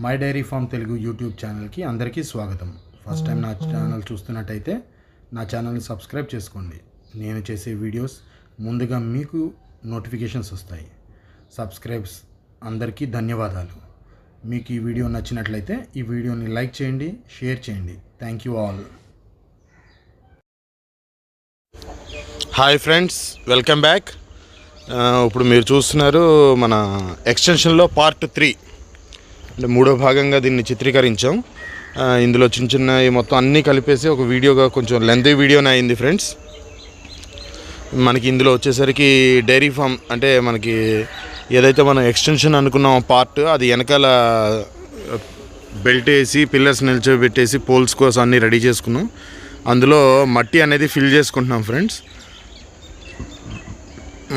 My dairy farm Telugu YouTube ఛానల్కి అందరికీ స్వాగతం. ఫస్ట్ టైం నా ఛానల్ చూస్తున్నట్టయితే నా ఛానల్ని సబ్స్క్రైబ్ చేసుకోండి. నేను చేసే వీడియోస్ ముందుగా మీకు నోటిఫికేషన్స్ వస్తాయి. సబ్స్క్రైబ్స్ అందరికీ ధన్యవాదాలు. మీకు ఈ వీడియో నచ్చినట్లయితే ఈ వీడియోని లైక్ చేయండి, షేర్ చేయండి. Thank you all. Hi friends, welcome back. ఇప్పుడు మీరు చూస్తున్నారు మన ఎక్స్టెన్షన్లో పార్ట్ 3 అంటే మూడో భాగంగా దీన్ని చిత్రీకరించాం. ఇందులో చిన్న చిన్న మొత్తం అన్నీ కలిపేసి ఒక వీడియోగా కొంచెం లెంతీ వీడియోనే అయింది ఫ్రెండ్స్. మనకి ఇందులో వచ్చేసరికి డైరీ ఫామ్ అంటే మనకి ఏదైతే మనం ఎక్స్టెన్షన్ అనుకున్నాం పార్ట్, అది వెనకాల బెల్ట్ వేసి పిల్లర్స్ నిల్చోబెట్టేసి పోల్స్ కోసం అన్నీ రెడీ చేసుకున్నాం. అందులో మట్టి అనేది ఫిల్ చేసుకుంటున్నాం ఫ్రెండ్స్.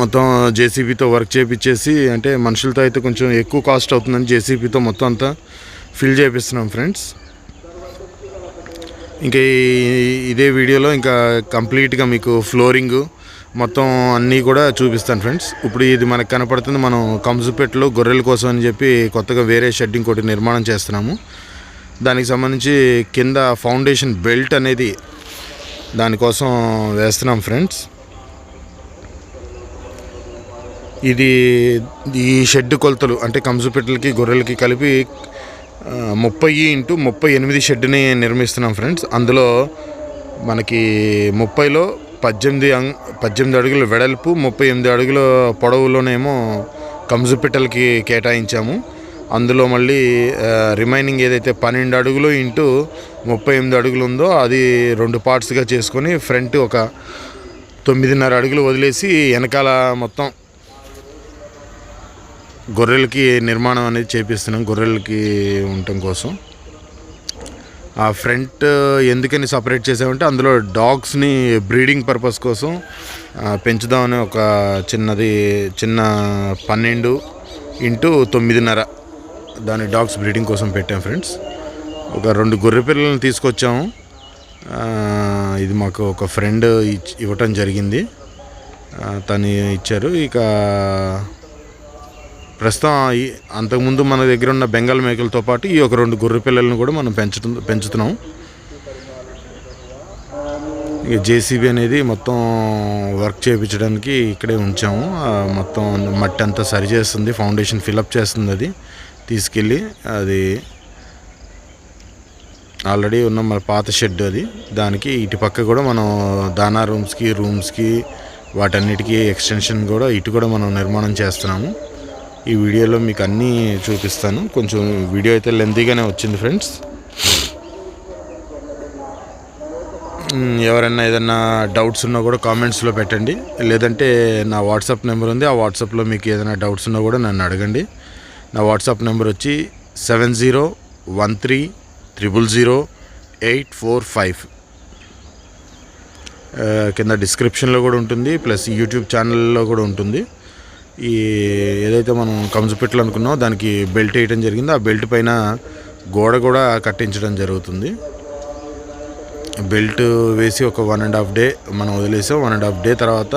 మొత్తం జేసీబీతో వర్క్ చేయించేసి, అంటే మనుషులతో అయితే కొంచెం ఎక్కువ కాస్ట్ అవుతుందని జేసీబీతో మొత్తం అంతా ఫిల్ చేపిస్తున్నాం ఫ్రెండ్స్. ఇంకా ఇదే వీడియోలో ఇంకా కంప్లీట్గా మీకు ఫ్లోరింగ్ మొత్తం అన్నీ కూడా చూపిస్తాను ఫ్రెండ్స్. ఇప్పుడు ఇది మనకు కనపడుతుంది, మనం కంసుపెట్టలో గొర్రెల కోసం అని చెప్పి కొత్తగా వేరే షెడ్ ఇంకోటి నిర్మాణం చేస్తున్నాము. దానికి సంబంధించి కింద ఫౌండేషన్ బెల్ట్ అనేది దానికోసం వేస్తున్నాం ఫ్రెండ్స్. ఇది ఈ షెడ్ కొలతలు అంటే కంసుపెట్టలకి గొర్రెలకి కలిపి 30x38 షెడ్ని నిర్మిస్తున్నాం ఫ్రెండ్స్. అందులో మనకి 30లో 18 అడుగుల వెడల్పు, 38 అడుగుల పొడవులోనేమో కంసుపెట్టలకి కేటాయించాము. అందులో మళ్ళీ రిమైనింగ్ ఏదైతే 12 అడుగులు ఇంటూ 38 అడుగులు ఉందో అది 2 పార్ట్స్గా చేసుకొని ఫ్రంట్ ఒక 9.5 అడుగులు వదిలేసి వెనకాల మొత్తం గొర్రెలకి నిర్మాణం అనేది చేపిస్తున్నాం, గొర్రెలకి ఉండటం కోసం. ఆ ఫ్రంట్ ఎందుకని సపరేట్ చేసామంటే అందులో డాగ్స్ని బ్రీడింగ్ పర్పస్ కోసం పెంచుదామని ఒక చిన్న 12x9 దాని డాగ్స్ బ్రీడింగ్ కోసం పెట్టాం ఫ్రెండ్స్. ఒక 2 గొర్రె పిల్లలను తీసుకొచ్చాము. ఇది మాకు ఒక ఫ్రెండ్ ఇవ్వటం జరిగింది, తను ఇచ్చారు. ఇక ప్రస్తుతం అంతకుముందు మన దగ్గర ఉన్న బెంగాల్ మేకలతో పాటు ఈ ఒక 2 గొర్రె పిల్లలను కూడా మనం పెంచుతున్నాం. ఇక జేసీబీ అనేది మొత్తం వర్క్ చేయించడానికి ఇక్కడే ఉంచాము. మొత్తం మట్టి అంతా సరి చేస్తుంది, ఫౌండేషన్ ఫిలప్ చేస్తుంది. అది తీసుకెళ్ళి అది ఆల్రెడీ ఉన్న మన పాత షెడ్ అది, దానికి ఇటు పక్క కూడా మనం దానా రూమ్స్కి వాటన్నిటికీ ఎక్స్టెన్షన్ కూడా ఇటు కూడా మనం నిర్మాణం చేస్తున్నాము. ఈ వీడియోలో మీకు అన్నీ చూపిస్తాను. కొంచెం వీడియో అయితే లెంతీగానే వచ్చింది ఫ్రెండ్స్. ఎవరైనా ఏదైనా డౌట్స్ ఉన్నా కూడా కామెంట్స్లో పెట్టండి, లేదంటే నా వాట్సాప్ నెంబర్ ఉంది, ఆ వాట్సాప్లో మీకు ఏదైనా డౌట్స్ ఉన్నా కూడా నన్ను అడగండి. నా వాట్సాప్ నెంబర్ వచ్చి 7013000845. కింద డిస్క్రిప్షన్లో కూడా ఉంటుంది, ప్లస్ యూట్యూబ్ ఛానల్లో కూడా ఉంటుంది. ఈ ఏదైతే మనం కంసుపెట్టలు అనుకున్నామో దానికి బెల్ట్ వేయడం జరిగింది. ఆ బెల్ట్ పైన గోడ కూడా కట్టించడం జరుగుతుంది. బెల్ట్ వేసి ఒక 1.5 డే మనం వదిలేసాం. 1.5 డే తర్వాత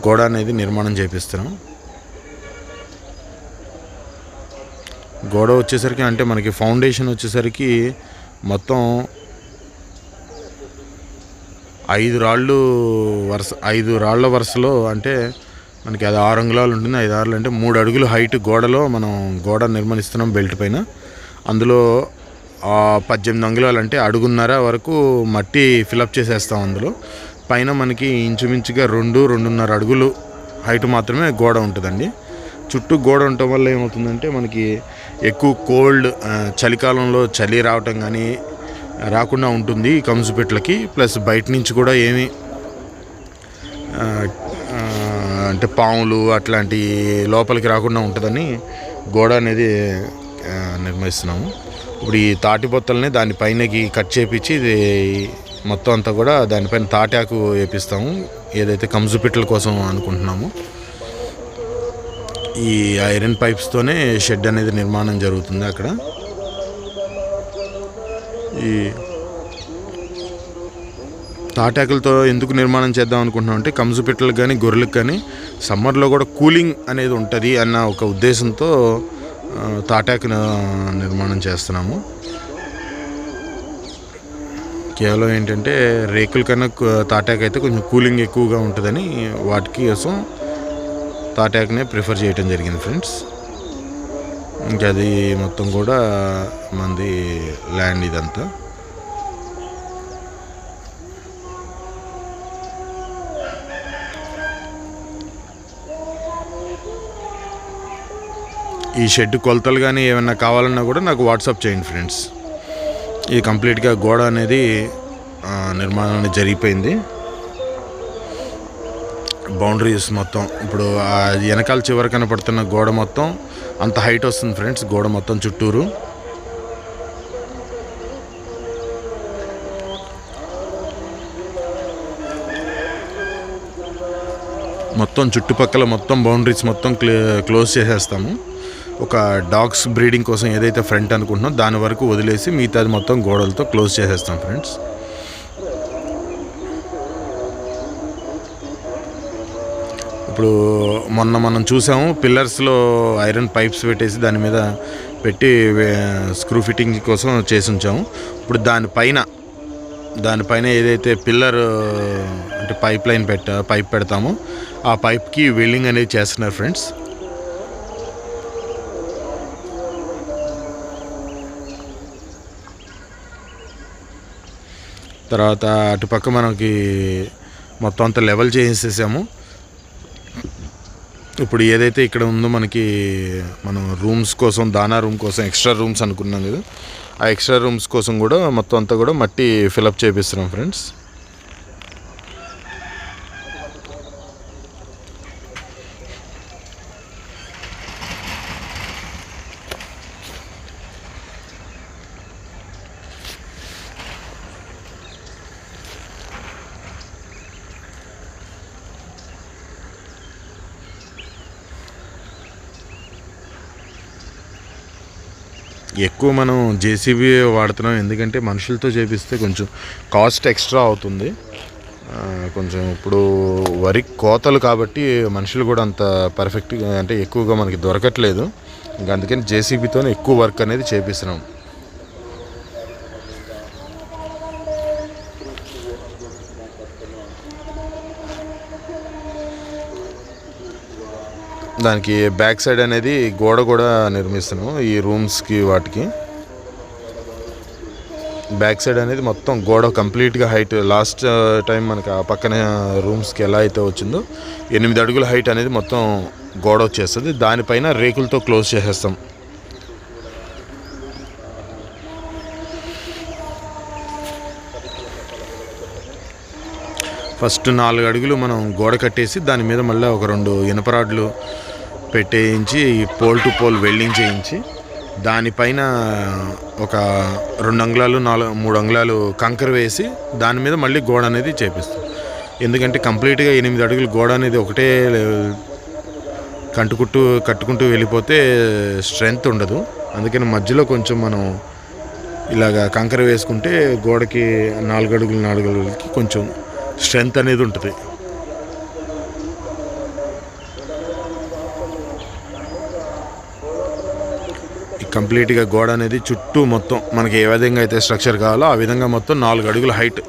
గోడ అనేది నిర్మాణం చేపిస్తున్నాం. గోడ వచ్చేసరికి అంటే మనకి ఫౌండేషన్ వచ్చేసరికి మొత్తం 5 రాళ్ళ వరుసలో, అంటే మనకి అది 6 అంగుళాలు ఉంటుంది. 5 6 అంటే 3 అడుగులు హైట్ గోడలో మనం గోడ నిర్మిస్తున్నాం బెల్ట్ పైన. అందులో 18 అంగుళాలు అంటే 1.5 వరకు మట్టి ఫిలప్ చేసేస్తాం. అందులో పైన మనకి ఇంచుమించుగా 2.5 అడుగులు హైట్ మాత్రమే గోడ ఉంటుందండి. చుట్టూ గోడ ఉండటం వల్ల ఏమవుతుందంటే మనకి ఎక్కువ కోల్డ్, చలికాలంలో చలి రావటం కానీ రాకుండా ఉంటుంది ఈ కంసుపెట్లకి. ప్లస్ బయట నుంచి కూడా ఏమి అంటే పాములు అట్లాంటి లోపలికి రాకుండా ఉంటుందని గోడ అనేది నిర్మిస్తున్నాము. ఇప్పుడు ఈ తాటి బొత్తల్ని దానిపైనకి కట్ చేపించి ఇది మొత్తం అంతా కూడా దానిపైన తాటాకు వేపిస్తాము, ఏదైతే కంసుపెట్టల కోసం అనుకుంటున్నామో. ఈ ఐరన్ పైప్స్తోనే షెడ్ అనేది నిర్మాణం జరుగుతుంది అక్కడ. ఈ తాటాకులతో ఎందుకు నిర్మాణం చేద్దాం అనుకుంటున్నాం అంటే కంసుపెట్టలకు కానీ గొర్రెలకు కానీ సమ్మర్లో కూడా కూలింగ్ అనేది ఉంటుంది అన్న ఒక ఉద్దేశంతో తాటాకు నిర్మాణం చేస్తున్నాము. కేవలం ఏంటంటే రేకుల కన్నా తాటాకు అయితే కొంచెం కూలింగ్ ఎక్కువగా ఉంటుందని వాటికి కోసం తాటాకునే ప్రిఫర్ చేయటం జరిగింది ఫ్రెండ్స్. ఇంకా అది మొత్తం కూడా మంది ల్యాండ్ ఇదంతా. ఈ షెడ్ కొలతలు కానీ ఏమన్నా కావాలన్నా కూడా నాకు వాట్సాప్ చేయండి ఫ్రెండ్స్. ఇది కంప్లీట్గా గోడ అనేది నిర్మాణం జరిగిపోయింది. బౌండరీస్ మొత్తం ఇప్పుడు వెనకాల చివరి కనపడుతున్న గోడ మొత్తం అంత హైట్ వస్తుంది ఫ్రెండ్స్. గోడ మొత్తం చుట్టూరు మొత్తం చుట్టుపక్కల మొత్తం బౌండరీస్ మొత్తం క్లోజ్ చేసేస్తాము. ఒక డాగ్స్ బ్రీడింగ్ కోసం ఏదైతే ఫ్రంట్ అనుకుంటున్నాం దాని వరకు వదిలేసి మిగతాది మొత్తం గోడలతో క్లోజ్ చేసేస్తాం ఫ్రెండ్స్. ఇప్పుడు మొన్న మనం చూసాము పిల్లర్స్లో ఐరన్ పైప్స్ పెట్టేసి దాని మీద పెట్టి స్క్రూ ఫిట్టింగ్ కోసం చేసి ఉంచాము. ఇప్పుడు దానిపైన ఏదైతే పిల్లర్ అంటే పైప్ పెడతామో ఆ పైప్కి వెల్డింగ్ అనేది చేస్తున్నారు ఫ్రెండ్స్. తర్వాత అటుపక్క మనకి మొత్తం అంతా లెవెల్ చేసేసాము. ఇప్పుడు ఏదైతే ఇక్కడ ఉందో మనం రూమ్స్ కోసం దానా రూమ్ కోసం ఎక్స్ట్రా రూమ్స్ అనుకున్నాం కదా, ఆ ఎక్స్ట్రా రూమ్స్ కోసం కూడా మొత్తం అంతా కూడా మట్టి ఫిలప్ చేపిస్తున్నాం ఫ్రెండ్స్. ఎక్కువ మనం జేసీబీ వాడుతున్నాం, ఎందుకంటే మనుషులతో చేపిస్తే కొంచెం కాస్ట్ ఎక్స్ట్రా అవుతుంది. కొంచెం ఇప్పుడు వరి కోతలు కాబట్టి మనుషులు కూడా అంత పర్ఫెక్ట్గా అంటే ఎక్కువగా మనకి దొరకట్లేదు. ఇంకా అందుకని జేసీబీతోనే ఎక్కువ వర్క్ అనేది చేపిస్తున్నాం. దానికి బ్యాక్ సైడ్ అనేది గోడ కూడా నిర్మిస్తున్నాం. ఈ రూమ్స్కి వాటికి బ్యాక్ సైడ్ అనేది మొత్తం గోడ కంప్లీట్గా హైట్ లాస్ట్ టైం మనకి ఆ పక్కన రూమ్స్కి ఎలా అయితే వచ్చిందో 8 అడుగుల హైట్ అనేది మొత్తం గోడ వచ్చేస్తుంది. దానిపైన రేకులతో క్లోజ్ చేసేస్తాం. ఫస్ట్ 4 అడుగులు మనం గోడ కట్టేసి దాని మీద మళ్ళీ ఒక 2 ఇనుప రాడ్లు పెట్టేయించి పోల్ టు పోల్ వెల్డింగ్ చేయించి దానిపైన ఒక 2 అంగుళాలు 3 అంగుళాలు కంకర వేసి దాని మీద మళ్ళీ గోడ అనేది చేపిస్తాం. ఎందుకంటే కంప్లీట్గా 8 అడుగులు గోడ అనేది ఒకటే కట్టుకుంటూ వెళ్ళిపోతే స్ట్రెంగ్త్ ఉండదు. అందుకని మధ్యలో కొంచెం మనం ఇలాగా కంకర వేసుకుంటే గోడకి 4 అడుగులకి కొంచెం స్ట్రెంగ్త్ అనేది ఉంటుంది. కంప్లీట్గా గోడ అనేది చుట్టూ మొత్తం మనకి ఏ విధంగా అయితే స్ట్రక్చర్ కావాలో ఆ విధంగా మొత్తం 4 అడుగుల హైట్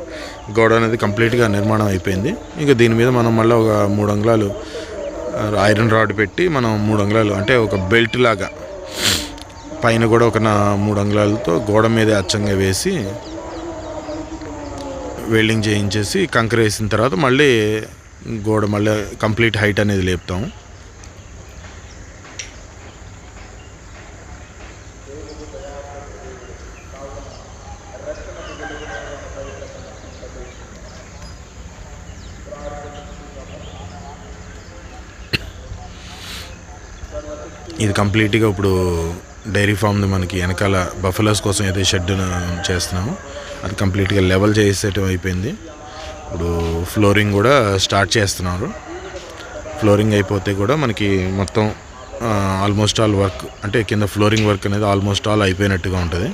గోడ అనేది కంప్లీట్గా నిర్మాణం అయిపోయింది. ఇంకా దీని మీద మనం మళ్ళీ ఒక 3 అంగుళాలు ఐరన్ రాడ్ పెట్టి మనం 3 అంగుళాలు అంటే ఒక బెల్ట్ లాగా పైన కూడా ఒక 3 అంగుళాలతో గోడ మీద అచ్చంగా వేసి వెల్డింగ్ చేయించేసి కంకర వేసిన తర్వాత మళ్ళీ గోడ మళ్ళీ కంప్లీట్ హైట్ అనేది లేపుతాం. ఇది కంప్లీట్గా ఇప్పుడు డైరీ ఫామ్ది మనకి వెనకాల బఫెలోస్ కోసం ఏదైతే షెడ్ చేస్తున్నామో అది కంప్లీట్గా లెవెల్ చేసేయటం అయిపోయింది. ఇప్పుడు ఫ్లోరింగ్ కూడా స్టార్ట్ చేస్తున్నారు. ఫ్లోరింగ్ అయిపోతే కూడా మనకి మొత్తం ఆల్మోస్ట్ ఆల్ వర్క్ అంటే కింద ఫ్లోరింగ్ వర్క్ అనేది ఆల్మోస్ట్ ఆల్ అయిపోయినట్టుగా ఉంటుంది.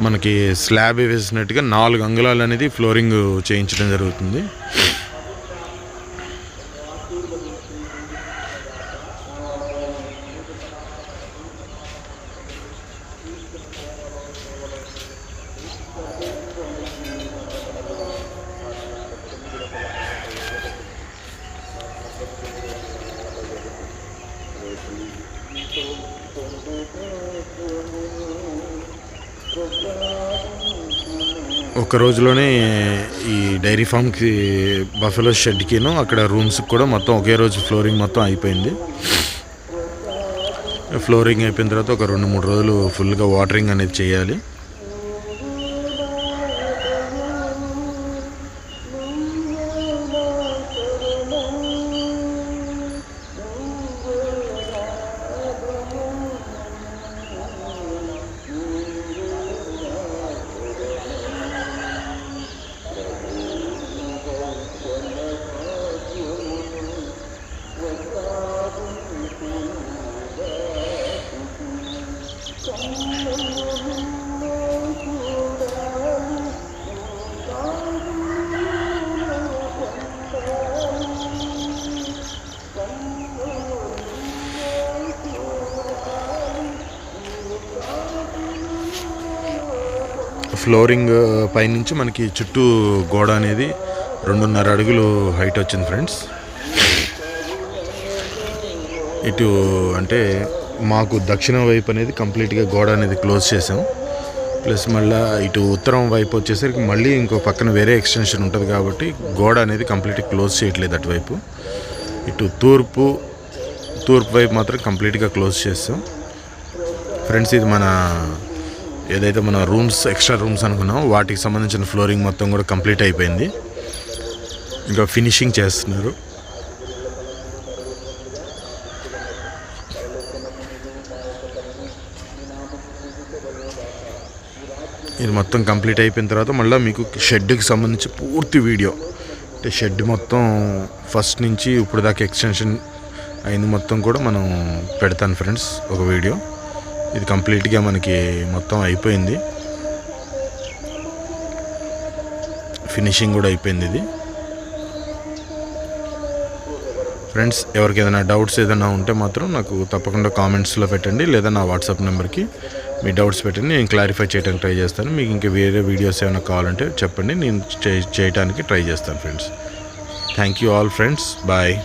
మనకి స్లాబ్ వేసినట్టుగా 4 అంగుళాలు అనేది ఫ్లోరింగ్ చేయించడం జరుగుతుంది. ఒక రోజులోనే ఈ డైరీ ఫామ్కి బఫెలో షెడ్కిను అక్కడ రూమ్స్కి కూడా మొత్తం ఒకే రోజు ఫ్లోరింగ్ మొత్తం అయిపోయింది. ఫ్లోరింగ్ అయిపోయిన తర్వాత ఒక 2-3 రోజులు ఫుల్గా వాటరింగ్ అనేది చేయాలి. ఫ్లోరింగ్ పైనుంచి మనకి చుట్టూ గోడ అనేది 2.5 అడుగులు హైట్ వచ్చింది ఫ్రెండ్స్. ఇటు అంటే మాకు దక్షిణ వైపు అనేది కంప్లీట్గా గోడ అనేది క్లోజ్ చేసాం. ప్లస్ మళ్ళీ ఇటు ఉత్తరం వైపు వచ్చేసరికి మళ్ళీ ఇంకో పక్కన వేరే ఎక్స్టెన్షన్ ఉంటుంది కాబట్టి గోడ అనేది కంప్లీట్గా క్లోజ్ చేయట్లేదు అటువైపు. ఇటు తూర్పు వైపు మాత్రం కంప్లీట్గా క్లోజ్ చేస్తాం ఫ్రెండ్స్. ఇది మన ఏదైతే మన రూమ్స్ ఎక్స్ట్రా రూమ్స్ అనుకున్నాం వాటికి సంబంధించిన ఫ్లోరింగ్ మొత్తం కూడా కంప్లీట్ అయిపోయింది. ఇంకా ఫినిషింగ్ చేస్తున్నారు. ఇది మొత్తం కంప్లీట్ అయిపోయిన తర్వాత మళ్ళీ మీకు షెడ్కి సంబంధించి పూర్తి వీడియో అంటే షెడ్ మొత్తం ఫస్ట్ నుంచి ఇప్పుడు దాకా ఎక్స్టెన్షన్ అయింది మొత్తం కూడా మనం పెడతాను ఫ్రెండ్స్ ఒక వీడియో. ఇది కంప్లీట్గా మనకి మొత్తం అయిపోయింది, ఫినిషింగ్ కూడా అయిపోయింది ఇది ఫ్రెండ్స్. ఎవరికి ఏదైనా డౌట్స్ ఏదైనా ఉంటే మాత్రం నాకు తప్పకుండా కామెంట్స్లో పెట్టండి, లేదా నా వాట్సాప్ నెంబర్కి మీ డౌట్స్ పెట్టండి, నేను క్లారిఫై చేయడానికి ట్రై చేస్తాను. మీకు ఇంకా వేరే వీడియోస్ ఏమైనా కావాలంటే చెప్పండి, నేను చేయడానికి ట్రై చేస్తాను friends. Thank you all friends, bye.